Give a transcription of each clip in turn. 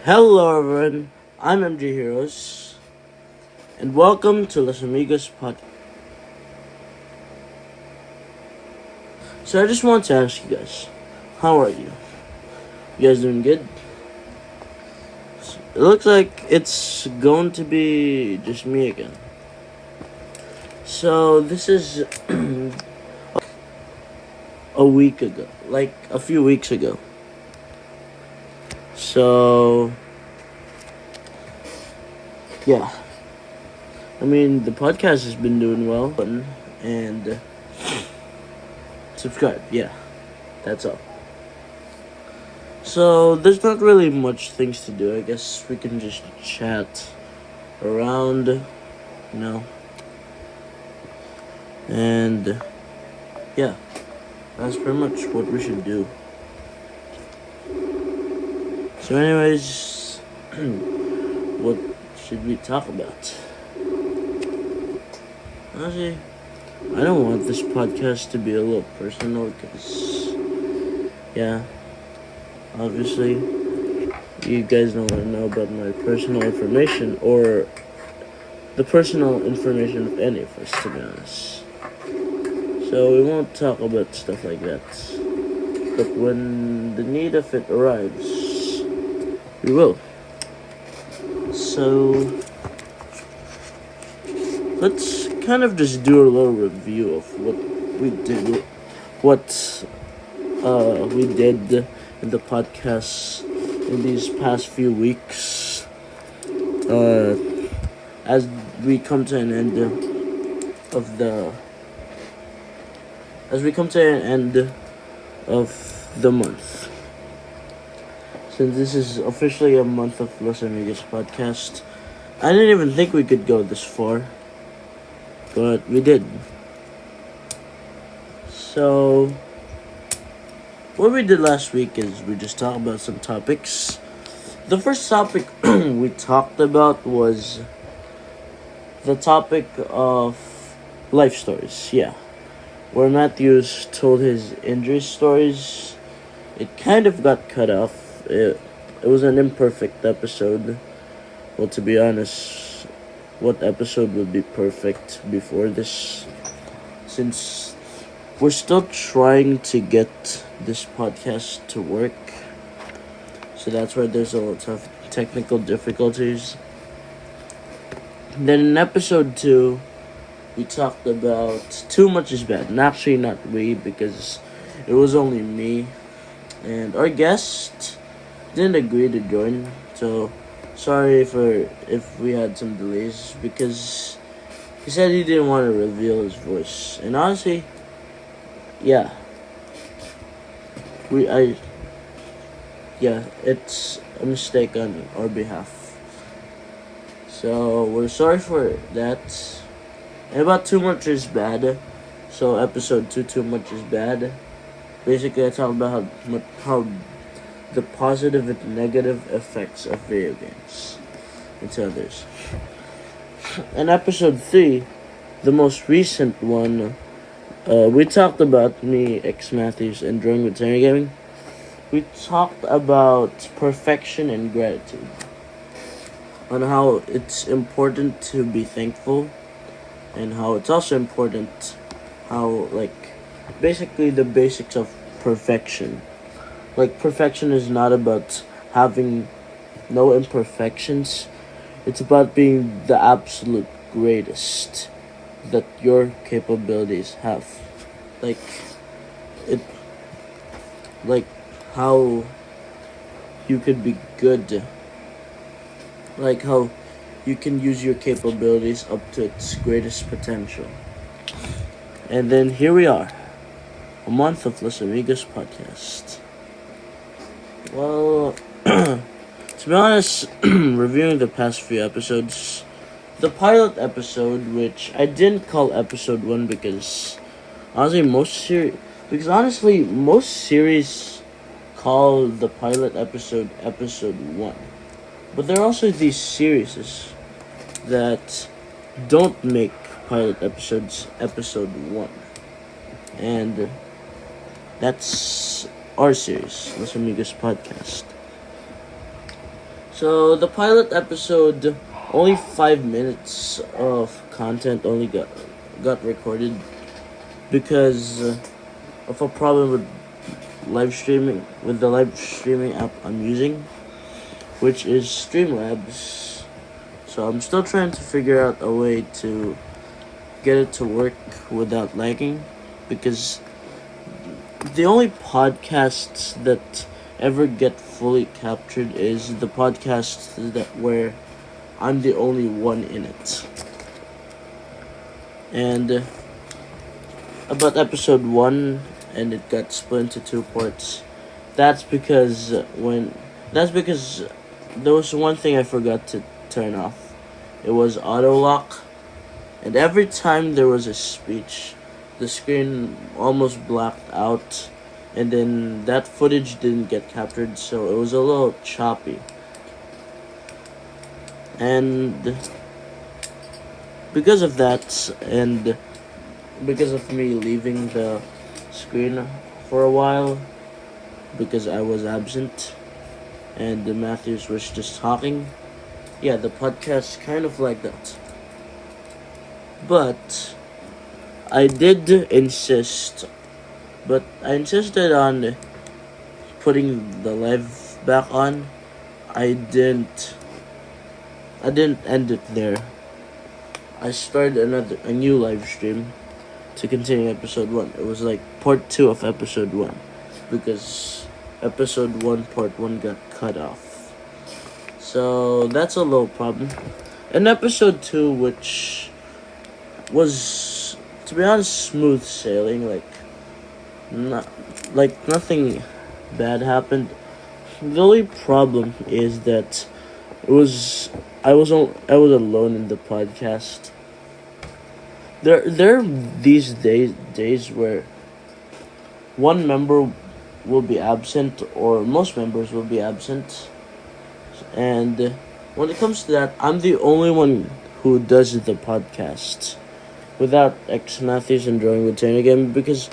Hello everyone, I'm MG Heroes, and welcome to Los Amigos podcast. So I just want to ask you guys, how are you? You guys doing good? It looks like it's going to be just me again. So this is a week ago, like a few weeks ago. So, yeah. I mean, the podcast has been doing well, and subscribe. Yeah, that's all. So, there's not really much things to do. I guess we can just chat around, and yeah, that's pretty much what we should do. So anyways, what should we talk about? Honestly, I don't want this podcast to be a little personal because, yeah, obviously, you guys don't want to know about my personal information or the personal information of any of us, to be honest. So we won't talk about stuff like that. But when the need of it arrives, we will. So let's kind of just do a little review of what we did, we did in the podcast in these past few weeks. As we come to an end of the month. Since this is officially a month of Los Amigos podcast, I didn't even think we could go this far, but we did. So, what we did last week is we just talked about some topics. The first topic we talked about was the topic of life stories, where Matthews told his injury stories. It kind of got cut off. It was an imperfect episode. Well, to be honest, what episode would be perfect before this? Since we're still trying to get this podcast to work. So that's why there's a lot of technical difficulties. Then in episode 2, we talked about Too Much is Bad. And actually not we, because it was only me. And our guest didn't agree to join, so sorry if we had some delays, because he said he didn't want to reveal his voice. And honestly, it's a mistake on our behalf. So we're sorry for that. And about Too Much is Bad. So episode 2, Too Much is Bad. Basically, I talk about how the positive and negative effects of video games into others. In episode 3, the most recent one, we talked about me, X Matthews, enjoying returning gaming. We talked about perfection and gratitude, on how it's important to be thankful, and how it's also important basically the basics of perfection. Like, perfection is not about having no imperfections. It's about being the absolute greatest that your capabilities have. How you could be good. Like how you can use your capabilities up to its greatest potential. And then here we are, a month of Los Amigos podcast. Well, to be honest, reviewing the past few episodes, the pilot episode, which I didn't call episode 1 because most series call the pilot episode 1. But there are also these series that don't make pilot episodes episode 1. And that's our series, Los Amigos podcast. So the pilot episode, only 5 minutes of content only got recorded because of a problem with the live streaming app I'm using, which is Streamlabs. So I'm still trying to figure out a way to get it to work without lagging, because the only podcasts that ever get fully captured is the podcasts that where I'm the only one in it. And about episode 1, and it got split into 2 parts. That's because there was one thing I forgot to turn off. It was auto lock, and every time there was a speech, the screen almost blacked out, and then that footage didn't get captured, so it was a little choppy. And because of that, and because of me leaving the screen for a while, because I was absent, and the Matthews was just talking, yeah, the podcast kind of like that. But I insisted on putting the live back on. I didn't end it there. I started a new live stream to continue episode 1. It was like part 2 of episode 1, because episode 1 part 1 got cut off. So that's a little problem. And episode 2, which was, to be honest, smooth sailing, nothing bad happened. The only problem is that I was alone in the podcast. There are these days where one member will be absent, or most members will be absent, and when it comes to that, I'm the only one who does the podcast without X Matthews and Drawing with Tane again, because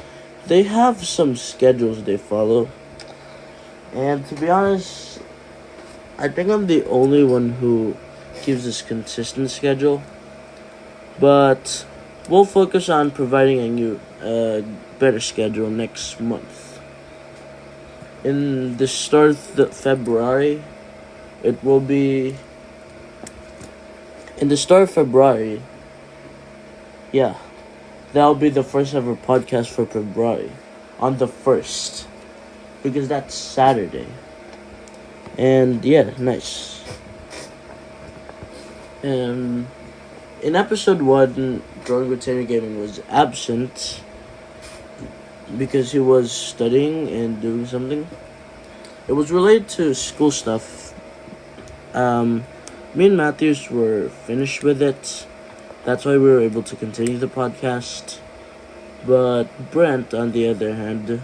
they have some schedules they follow. And to be honest, I think I'm the only one who keeps this consistent schedule. But we'll focus on providing a new, better schedule next month. In the start of February, it will be... In the start of February, yeah, that'll be the first ever podcast for February, on the 1st, because that's Saturday. And yeah, nice. In episode 1, Drawing with Tanner Gaming was absent because he was studying and doing something. It was related to school stuff. Me and Matthews were finished with it. That's why we were able to continue the podcast. But Brent, on the other hand,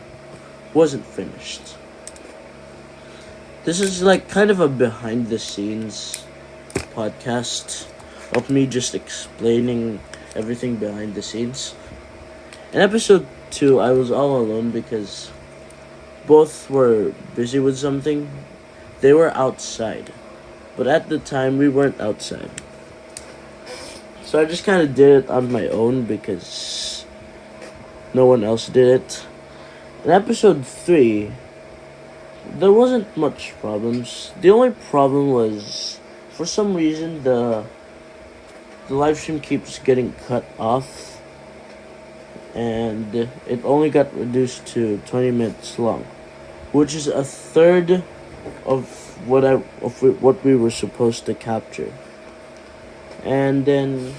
wasn't finished. This is like kind of a behind the scenes podcast of me just explaining everything behind the scenes. In episode 2, I was all alone because both were busy with something. They were outside, but at the time we weren't outside. So I just kind of did it on my own because no one else did it. In episode 3, there wasn't much problems. The only problem was, for some reason, the live stream keeps getting cut off, and it only got reduced to 20 minutes long, which is a third of what we were supposed to capture. And then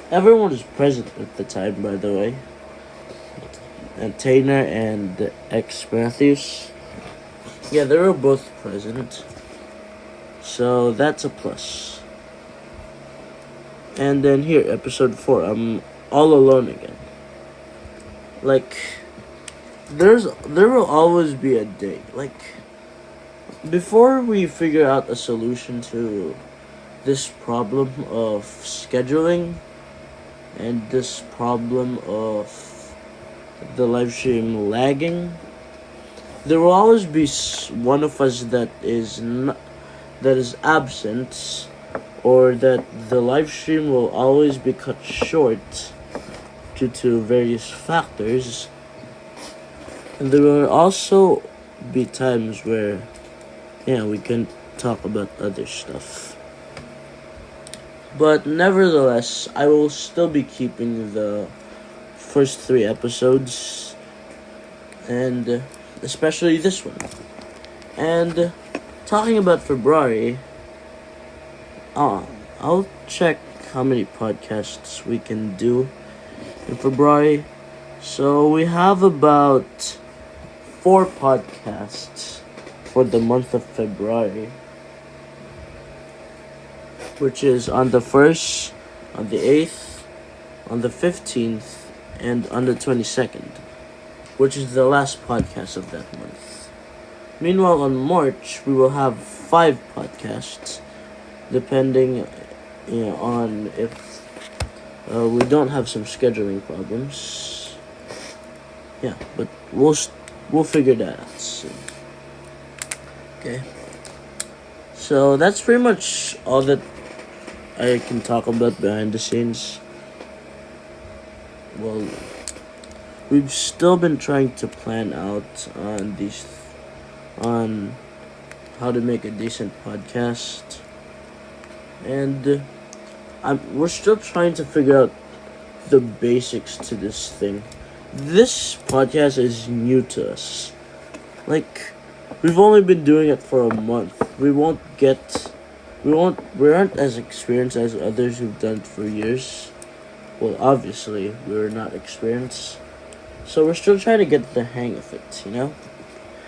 everyone was present at the time, by the way. And Tainer and X Matthews. Yeah, they were both present. So that's a plus. And then here, episode 4, I'm all alone again. There will always be a day. Before we figure out a solution to this problem of scheduling and this problem of the live stream lagging, there will always be one of us that is absent, or that the live stream will always be cut short due to various factors. And there will also be times where, yeah, we can talk about other stuff. But nevertheless, I will still be keeping the first 3 episodes, and especially this one. And talking about February, I'll check how many podcasts we can do in February. So we have about 4 podcasts for the month of February, which is on the 1st, on the 8th, on the 15th, and on the 22nd, which is the last podcast of that month. Meanwhile, on March, we will have 5 podcasts, depending on if we don't have some scheduling problems. Yeah, but we'll figure that out soon. Okay. So that's pretty much all that I can talk about behind the scenes. Well, we've still been trying to plan out on how to make a decent podcast, and we're still trying to figure out the basics to this thing. This podcast is new to us. Like, we've only been doing it for a month. We aren't as experienced as others who've done it for years. Well, obviously, we're not experienced. So we're still trying to get the hang of it,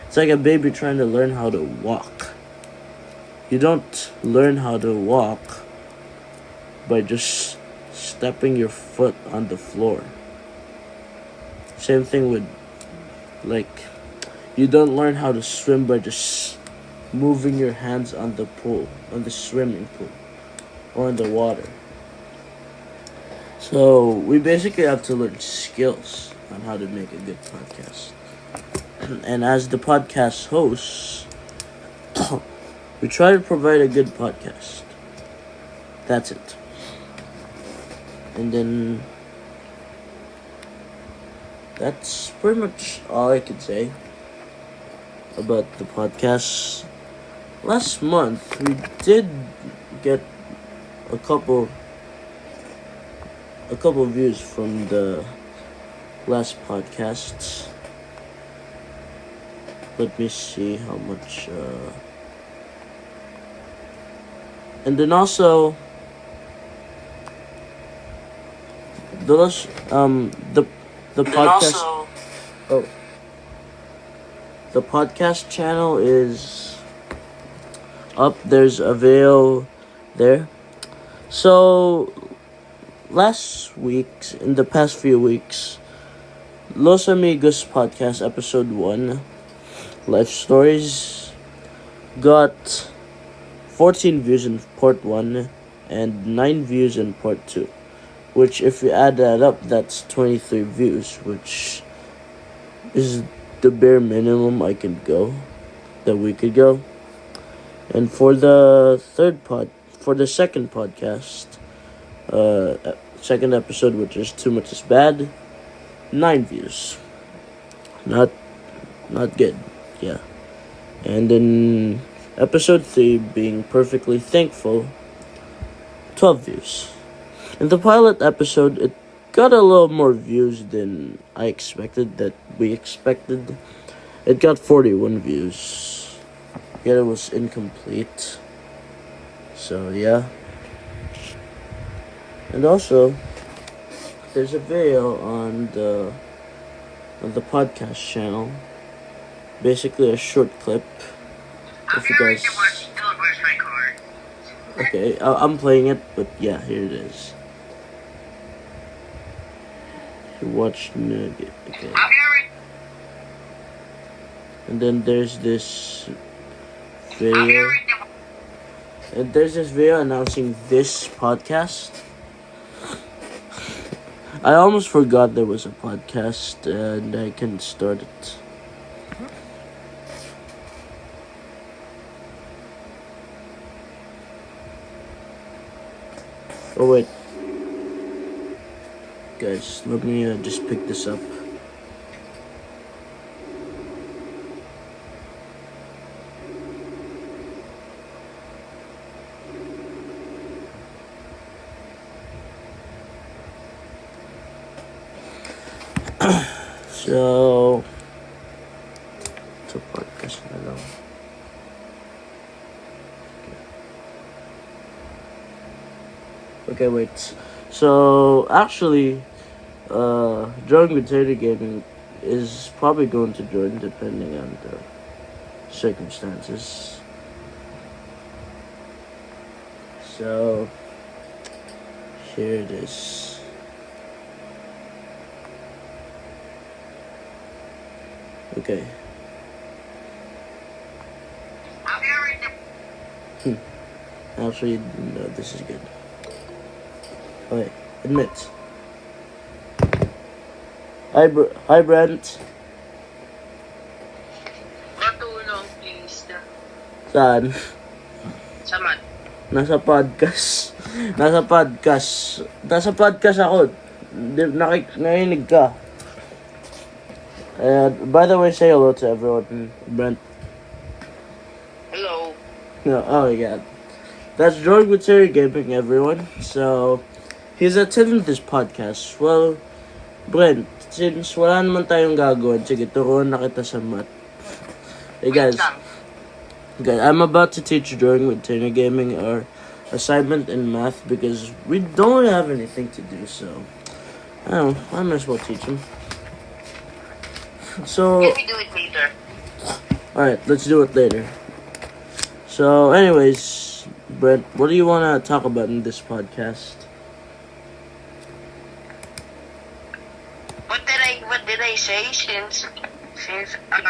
It's like a baby trying to learn how to walk. You don't learn how to walk by just stepping your foot on the floor. Same thing with, you don't learn how to swim by just moving your hands on the swimming pool, or in the water. So we basically have to learn skills on how to make a good podcast. And as the podcast hosts, we try to provide a good podcast. That's it. And then that's pretty much all I could say about the podcast. Last month, we did get a couple views from the last podcast. Let me see how much. And then also, the podcast. The podcast channel is up. There's a video there. So in the past few weeks, Los Amigos podcast episode 1, Life Stories, got 14 views in part 1 and 9 views in part 2. Which, if you add that up, that's 23 views, which is the bare minimum that we could go. And for the second podcast, second episode, which is Too Much Is Bad, 9 views. Not good, yeah. And then episode 3, Being Perfectly Thankful, 12 views. In the pilot episode, it got a little more views than we expected. It got 41 views. Yet it was incomplete. So, yeah. And also, there's a video on the podcast channel. Basically a short clip. If you guys... Okay, I'm playing it, but yeah, here it is. You watched Nugget, okay. And then there's this video. And there's this video announcing this podcast. I almost forgot there was a podcast and I can start it. Oh wait, guys, let me just pick this up. So, ito podcast na lang. Okay, wait. So, actually, joining with Tater Gaming is probably going to join depending on the circumstances. So, here it is. Okay. Actually, no, this is good. Okay, admit. Hi, Brent. Matulong, please. Saan? Saman. Nasa podcast. Nasa podcast ako. Nakinig ka. By the way, say hello to everyone, Brent. Hello. No, oh my god. That's George with Terry Gaming, everyone. So, he's attending this podcast. Well, Brent, since wala naman tayong gagawin, sige, turuan na kita sa math. Hey guys, I'm about to teach Jordan with Terry Gaming our assignment in math because we don't have anything to do, so I might as well teach him. So, Can we do it later? alright, let's do it later. So, anyways, Brent, what do you want to talk about in this podcast? What did I say since when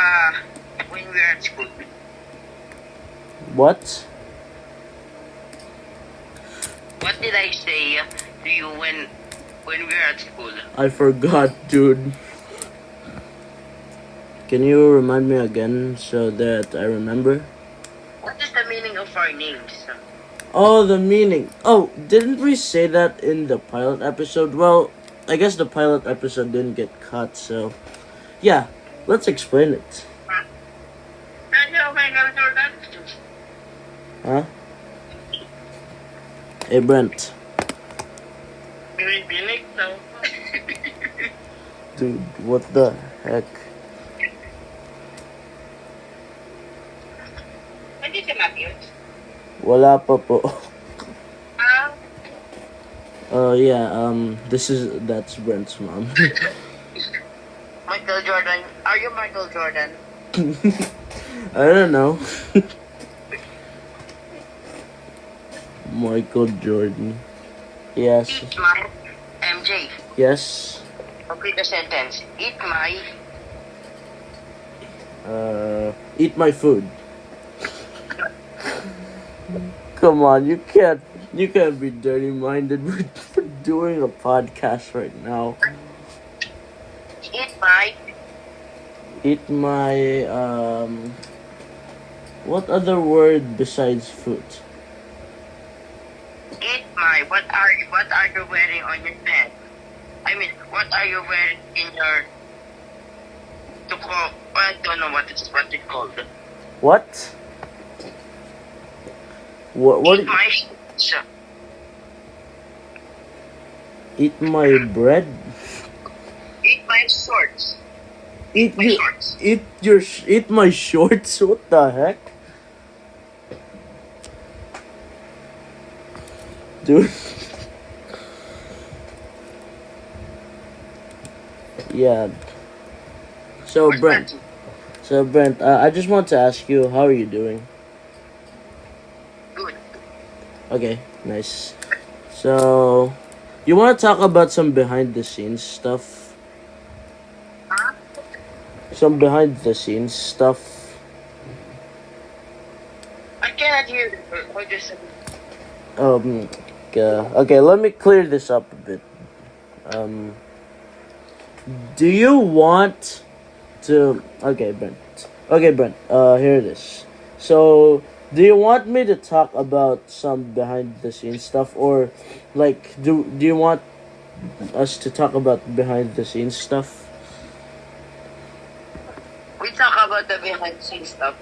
we were at school? What? What did I say to you when we were at school? I forgot, dude. Can you remind me again so that I remember? What is the meaning of our names? Oh, the meaning. Oh, didn't we say that in the pilot episode? Well, I guess the pilot episode didn't get cut, so yeah, let's explain it. Huh? Hey, Brent. Dude, what the heck? Hindi si Matthews. Wala pa po. Ah, Yeah, that's Brent's mom. Michael Jordan. Are you Michael Jordan? I don't know. Michael Jordan. Yes. Eat my MJ. Yes. Complete the sentence. Eat my. Eat my food. Come on, you can't be dirty-minded. We're doing a podcast right now. Eat my. Eat my what other word besides food? Eat my. What are you wearing on your head? I mean, what are you wearing in your? To call. I don't know what it's called. What? What? Eat my shorts. Eat my bread? Eat my shorts. Eat My shorts. Eat my shorts? What the heck? Dude. Yeah. So Brent, I just want to ask you, how are you doing? Good. Okay, nice. So, you want to talk about some behind the scenes stuff? Huh? Some behind the scenes stuff. I cannot hear what you said. Okay, let me clear this up a bit. Do you want to? Okay, Brent. Here it is. So, Do you want me to talk about some behind the scenes stuff, or like do you want us to talk about behind the scenes stuff? We talk about the behind scenes stuff,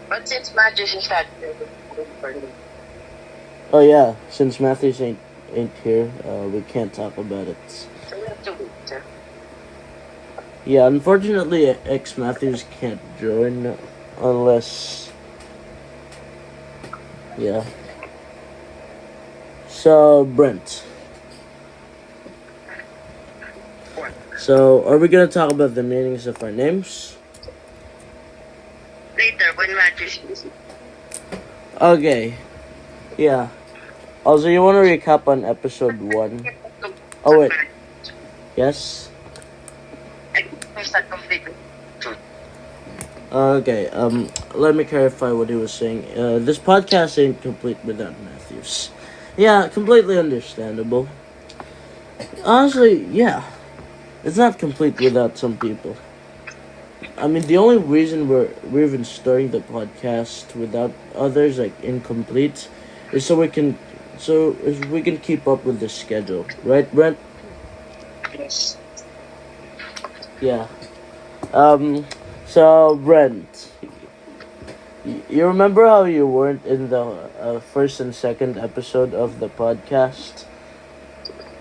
but since Matthews is not here, for me. Oh yeah, since Matthews ain't here, we can't talk about it. So we have to wait. Yeah, unfortunately, X Matthews can't join unless yeah. So Brent. So are we gonna talk about the meanings of our names? Later, when Matthews is Okay. Yeah. Also, you want to recap on episode 1? Oh wait. Yes. It's not completely true. Okay. Let me clarify what he was saying. This podcast ain't complete without Matthews. Yeah, completely understandable. Honestly, yeah, it's not complete without some people. I mean, the only reason we're even starting the podcast without others, like incomplete, is so we can keep up with the schedule, right, Brent? Yes. Yeah. Um. So Brent, you remember how you weren't in the first and second episode of the podcast?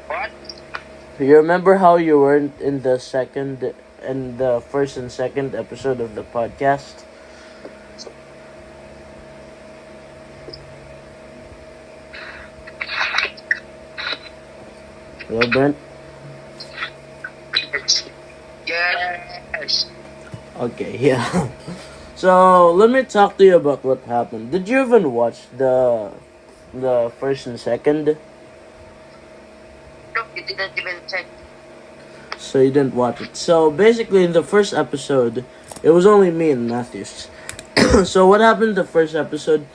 What? You remember how you weren't in the first and second episode of the podcast? Hello, Brent? Yes. Okay, yeah. So, let me talk to you about what happened. Did you even watch the first and second? No, you didn't even check. So you didn't watch it. So, basically in the first episode, it was only me and Matthews. So what happened in the first episode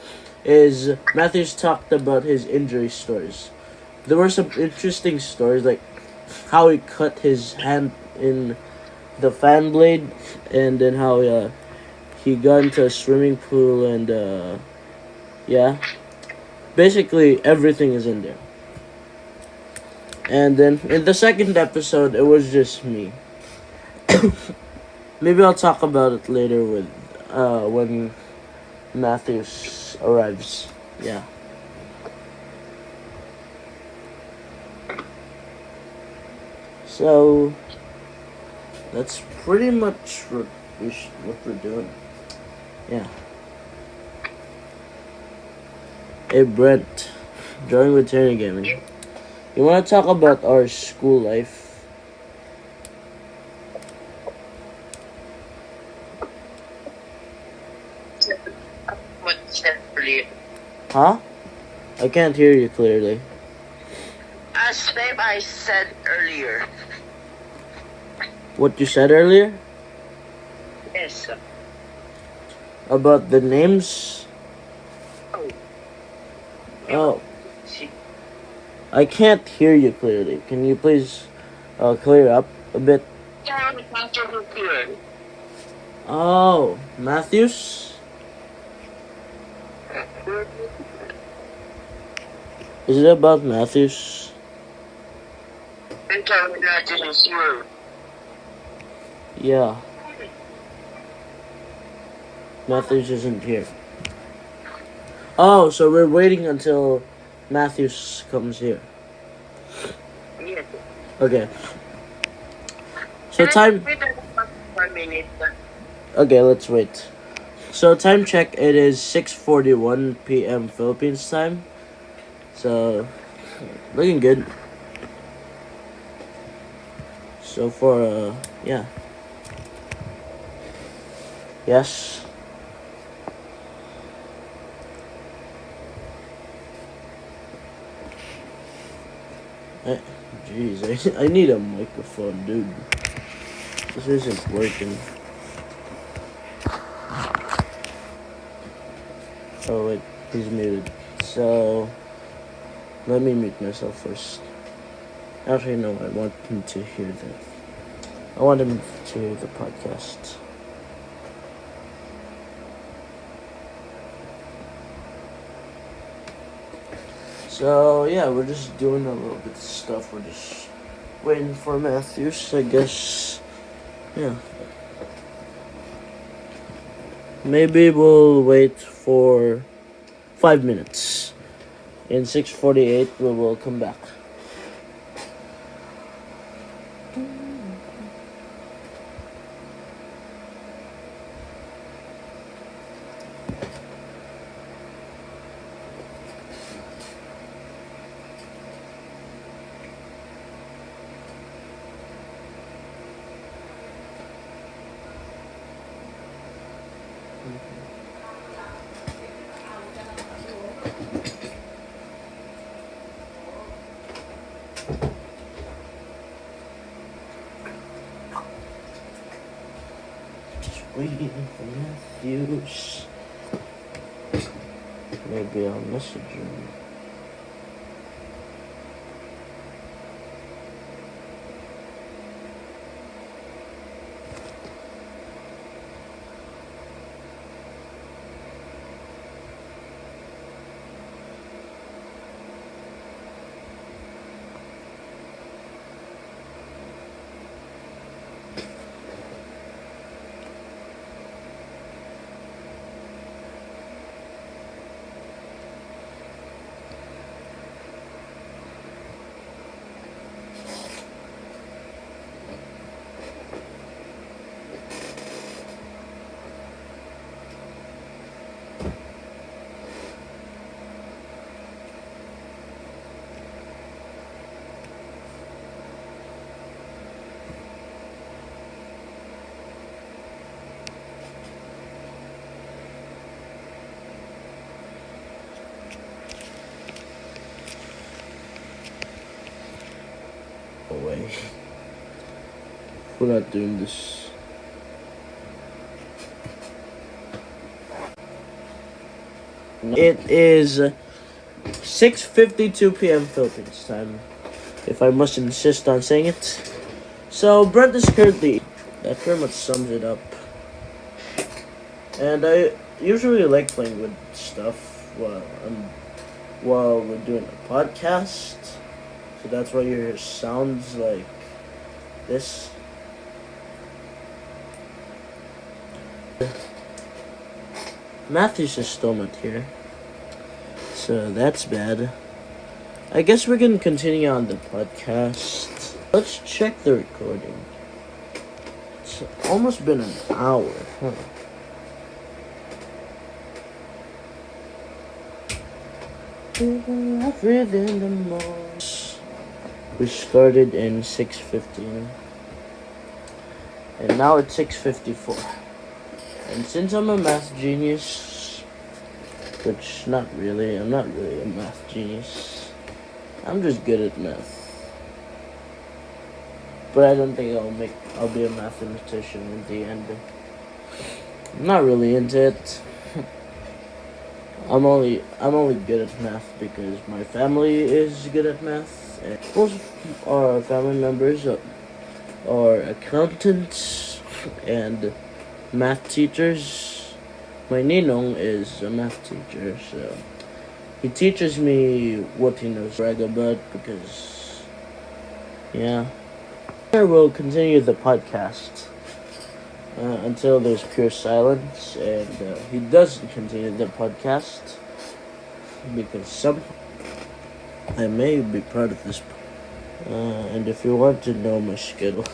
is Matthews talked about his injury stories. There were some interesting stories, like how he cut his hand in the fan blade, and then how he got into a swimming pool, and yeah, basically everything is in there. And then in the second episode, it was just me. Maybe I'll talk about it later with when Matthews arrives. Yeah. So that's pretty much what we're doing. Yeah. Hey Brent, drawing with Turning Gaming. You want to talk about our school life? What you said earlier. Huh? I can't hear you clearly. As babe, I said earlier. What you said earlier? Yes. About the names? Oh. I can't hear you clearly. Can you please clear up a bit? Oh, Matthews? Is it about Matthews? Yeah. Matthews isn't here. Oh, so we're waiting until Matthews comes here. Yes. Okay. So time... For a minute. Okay, let's wait. So time check, it is 6:41 p.m. Philippines time. So, looking good. So far, yeah. Yes. Jeez, I need a microphone, dude. This isn't working. Oh wait, he's muted. So, let me mute myself first. Actually, no, I want him to hear that. I want him to hear the podcast. So yeah, we're just doing a little bit of stuff. We're just waiting for Matthews, I guess. Yeah. Maybe we'll wait for 5 minutes. In 6:48, we will come back. Just waiting for Matthews. Maybe I'll message him. Away. We're not doing this. It is 6:52 p.m. Philippines time, if I must insist on saying it. So Brent is currently. That pretty much sums it up. And I usually like playing with stuff while we're doing a podcast. So that's why you hear sounds like this. Matthews is still not here. So that's bad. I guess we're gonna continue on the podcast. Let's check the recording. It's almost been an hour, huh? Within the most. We started in 6:15, and now it's 6:54. And since I'm a math genius, which I'm not really a math genius. I'm just good at math. But I don't think I'll be a mathematician in the end. I'm not really into it. I'm only good at math because my family is good at math. And most of our family members are accountants and math teachers. My ninong is a math teacher, so he teaches me what he knows brag about because, yeah. I will continue the podcast until there's pure silence, and he doesn't continue the podcast because I may be part of this. And if you want to know my schedule,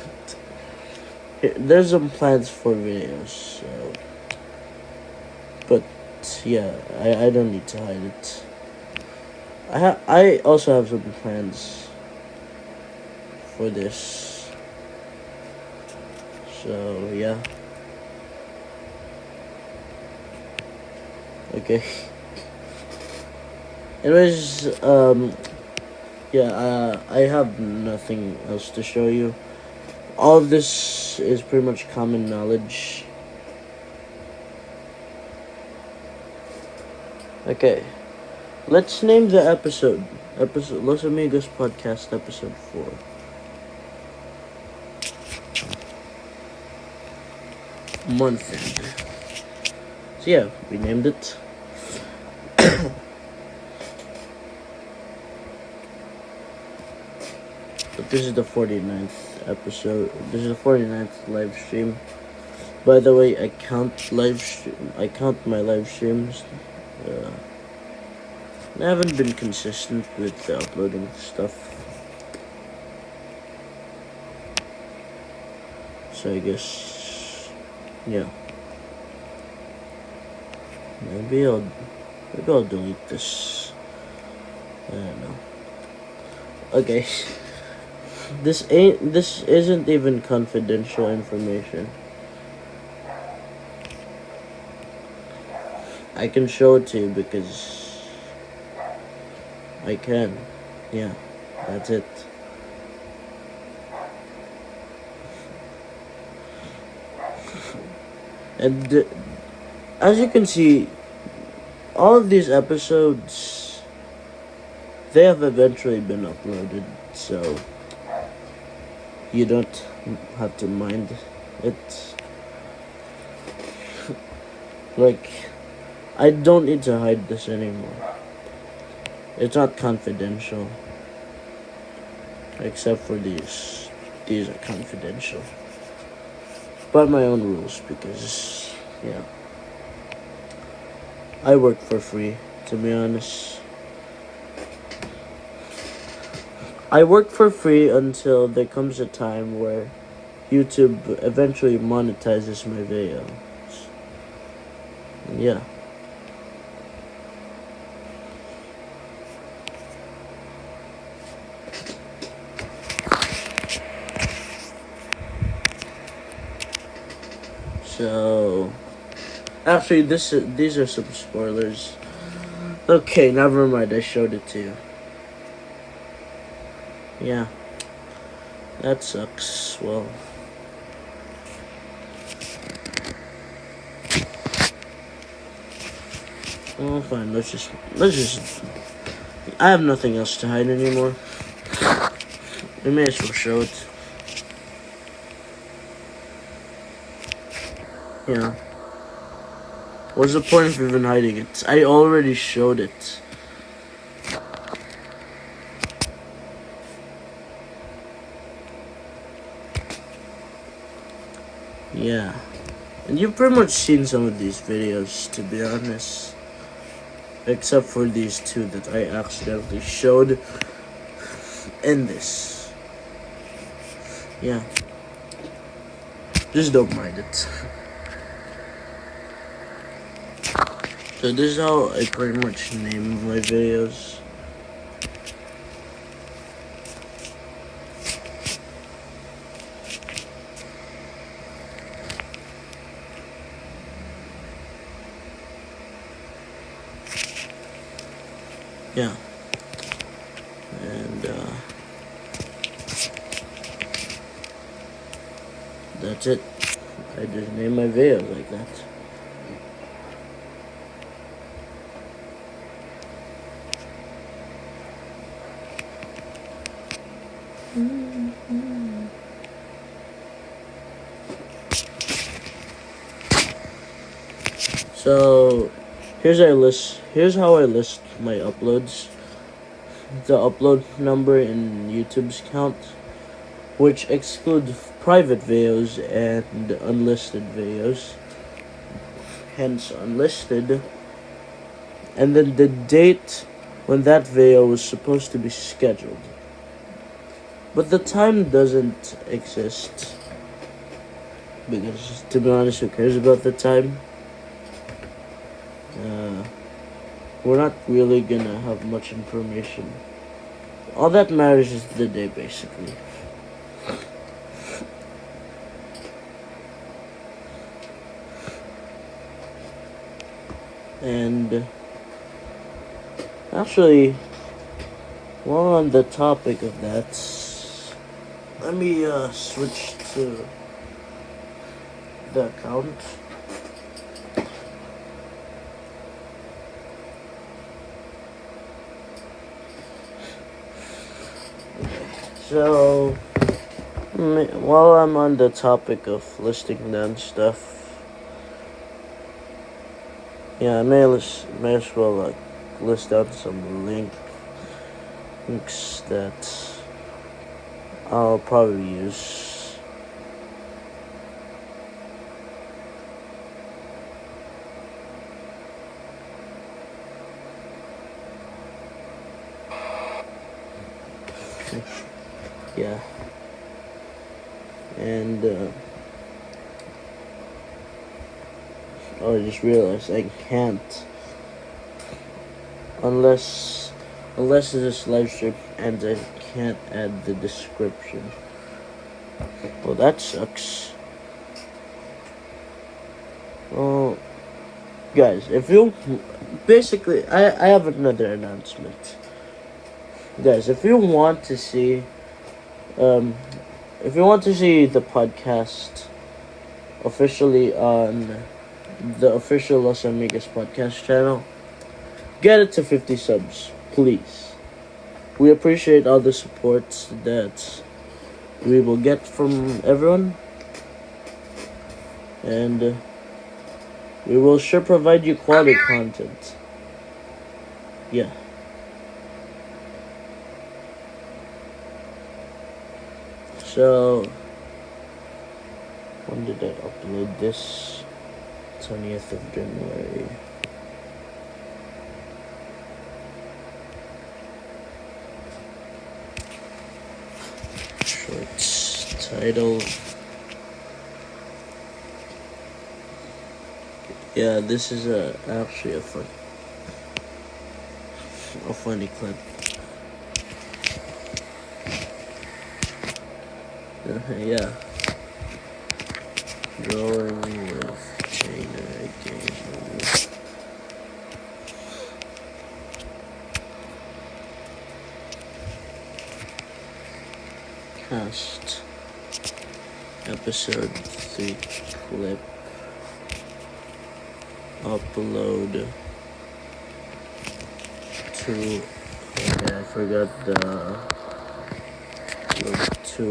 there's some plans for videos. So, but yeah, I don't need to hide it. I also have some plans for this. So yeah. Okay. Anyways, I have nothing else to show you. All of this is pretty much common knowledge. Okay. Let's name the episode Los Amigos Podcast episode 4. Month end. So yeah, we named it. But this is the 49th episode. This is the 49th live stream. By the way, I count my live streams. I haven't been consistent with uploading stuff. So I guess, yeah. Maybe I'll delete this. I don't know. Okay. This isn't even confidential information. I can show it to you because I can. Yeah, that's it. And as you can see, all of these episodes, they have eventually been uploaded, so you don't have to mind it. Like, I don't need to hide this anymore. It's not confidential. Except for these. These are confidential. By my own rules, because, yeah. I work for free, to be honest. I work for free until there comes a time where YouTube eventually monetizes my videos. Yeah. So, actually, these are some spoilers. Okay, never mind. I showed it to you. Yeah, that sucks. Well, fine. Let's just. I have nothing else to hide anymore. We may as well show it. Yeah. What's the point of even hiding it? I already showed it. Yeah. And you've pretty much seen some of these videos, to be honest. Except for these two that I accidentally showed in this. Yeah. Just don't mind it. So this is how I pretty much name my videos. Yeah. And that's it. I just name my videos like that. So here's how I list my uploads. The upload number in YouTube's count, which excludes private videos and unlisted videos. Hence unlisted. And then the date when that video was supposed to be scheduled. But the time doesn't exist. Because, to be honest, who cares about the time? We're not really gonna have much information. All that matters is the day, basically. And actually, while on the topic of that, let me switch to the account. So, while I'm on the topic of listing down stuff, yeah, I may as well list out some links that I'll probably use. Yeah. And oh, I just realized I can't unless this live stream ends. I can't add the description. Well, that sucks. Well, guys, if you basically, I have another announcement. Guys, if you want to see, if you want to see the podcast officially on the official Los Amigos podcast channel, get it to 50 subs, please. We appreciate all the support that we will get from everyone, and we will sure provide you quality content. Yeah. So, when did I upload this? 20th of January. Shorts, title. Yeah, this is actually a funny clip. Yeah. Drawing with chain again. Cast episode 3 clip. Upload to. Okay, I forgot the. Upload to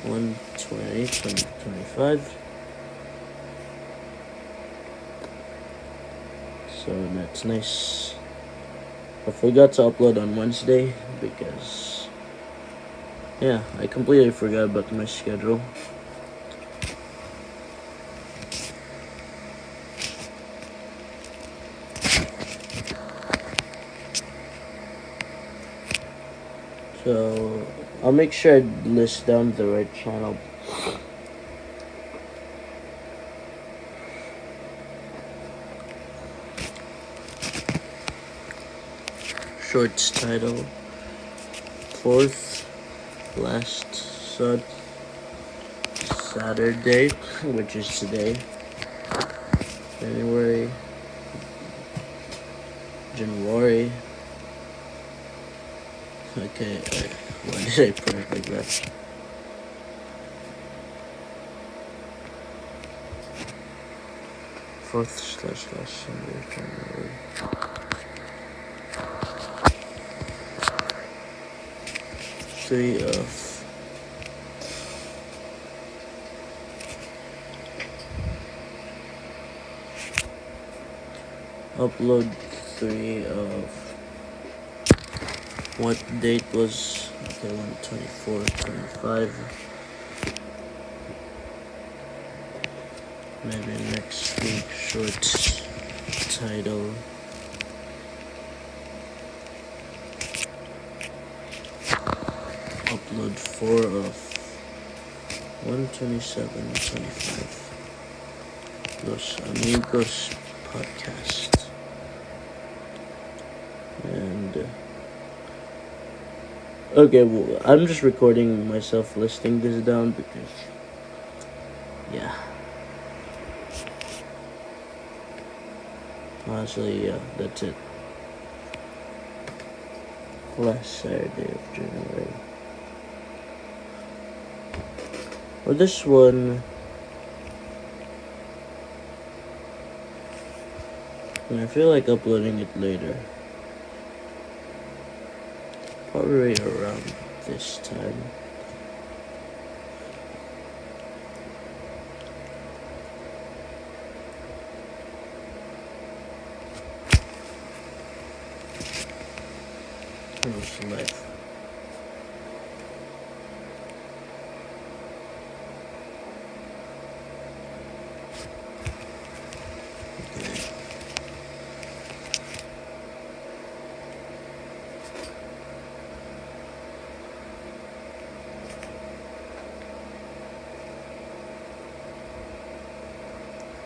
1/20, 2025. So that's nice. I forgot to upload on Wednesday because, yeah, I completely forgot about my schedule. So I'll make sure I list down the right channel. Shorts title: fourth last Saturday, which is today, January. Okay, why did I put it like that? Fourth slash last Sunday, January. Three of upload 3 of what date was, okay, 1/24/25. Maybe next week. Shorts title: upload 4 of 1/27/25. Los Amigos podcast. And okay, well, I'm just recording myself listing this down because, yeah. Honestly, yeah, that's it. Last Saturday of January. Well, this one, I feel like uploading it later. Probably around this time. Life.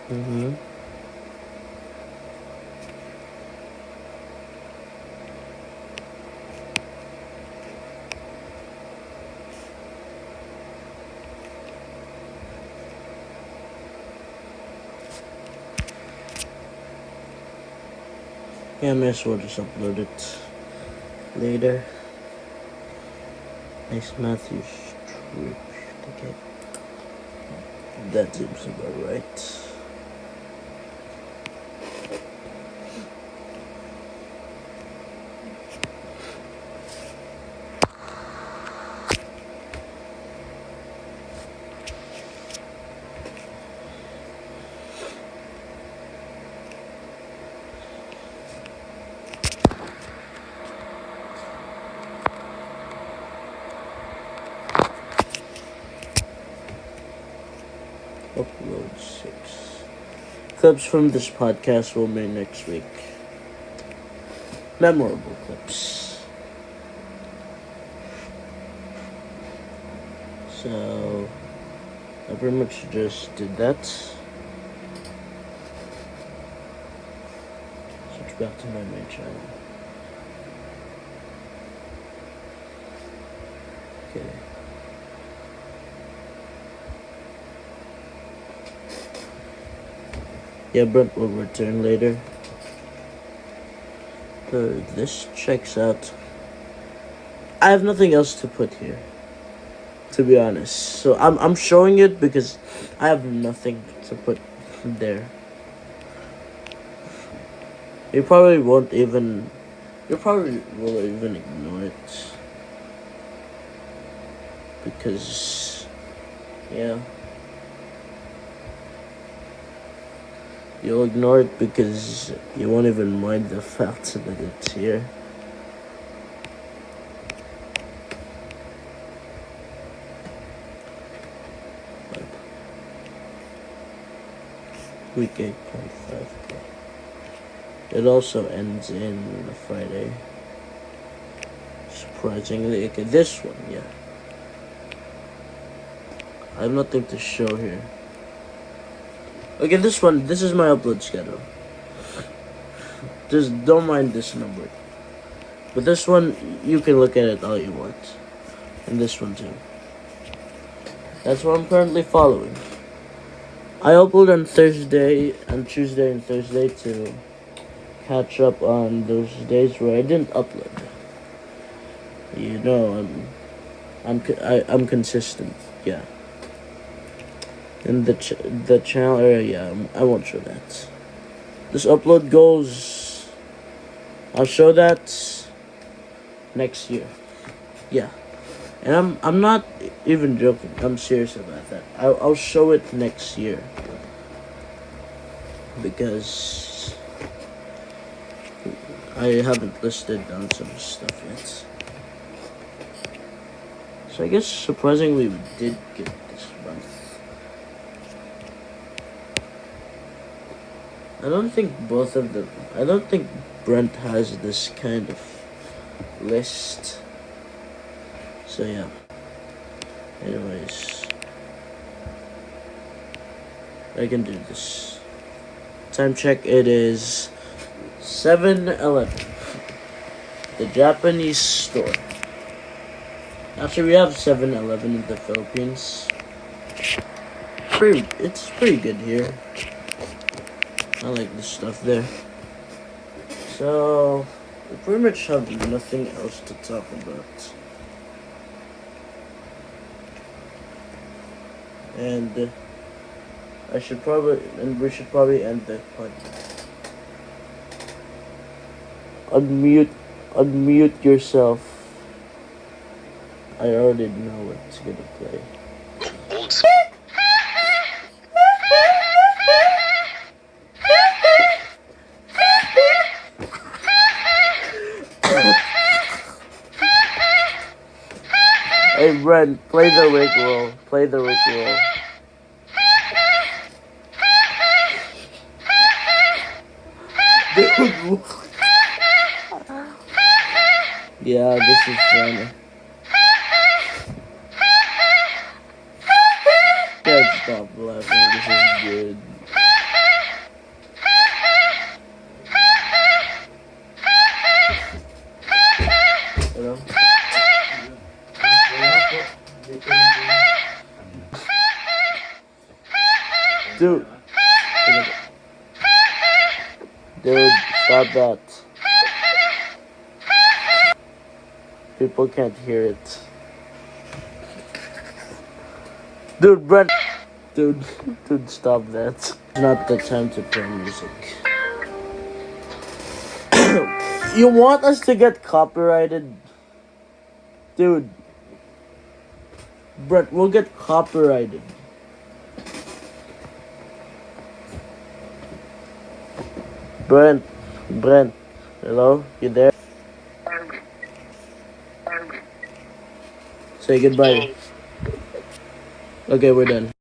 Mm-hmm. Yeah, I may as well just upload it later. Nice Matthews trip. Okay. That seems about right. Upload 6. Clips from this podcast will be next week. Memorable clips. So, I pretty much just did that. Switch back to my main channel. Okay. Yeah, Brent will return later. This checks out. I have nothing else to put here, to be honest. So I'm showing it because I have nothing to put there. You probably will even ignore it. Because, yeah. You'll ignore it because you won't even mind the fact that it's here. Week 8.5. It also ends in Friday. Surprisingly, okay, this one, yeah. I have nothing to show here. Okay, this is my upload schedule. Just don't mind this number. But this one, you can look at it all you want. And this one too. That's what I'm currently following. I upload on Thursday, on Tuesday and Thursday to catch up on those days where I didn't upload. You know, I'm consistent, yeah. And the channel area, I won't show that. This upload goes. I'll show that next year. Yeah, and I'm not even joking. I'm serious about that. I'll show it next year because I haven't listed down some stuff yet. So I guess surprisingly we did get this month. I don't think Brent has this kind of list. So yeah. Anyways, I can do this. Time check, it is 7-Eleven. The Japanese store. Actually, we have 7-Eleven in the Philippines. It's pretty good here. I like the stuff there. So, we pretty much have nothing else to talk about. And we should probably end the podcast. Unmute yourself. I already know what's gonna play. Hey, Brent, play the Rick roll. Play the Rick roll. Dude, yeah, this is funny. Can't stop laughing. This is good. that. People can't hear it. Dude, Brent. Dude, dude, stop that. Not the time to play music. You want us to get copyrighted? Dude. Brent, we'll get copyrighted. Brent, hello? You there? Say goodbye. Okay, we're done.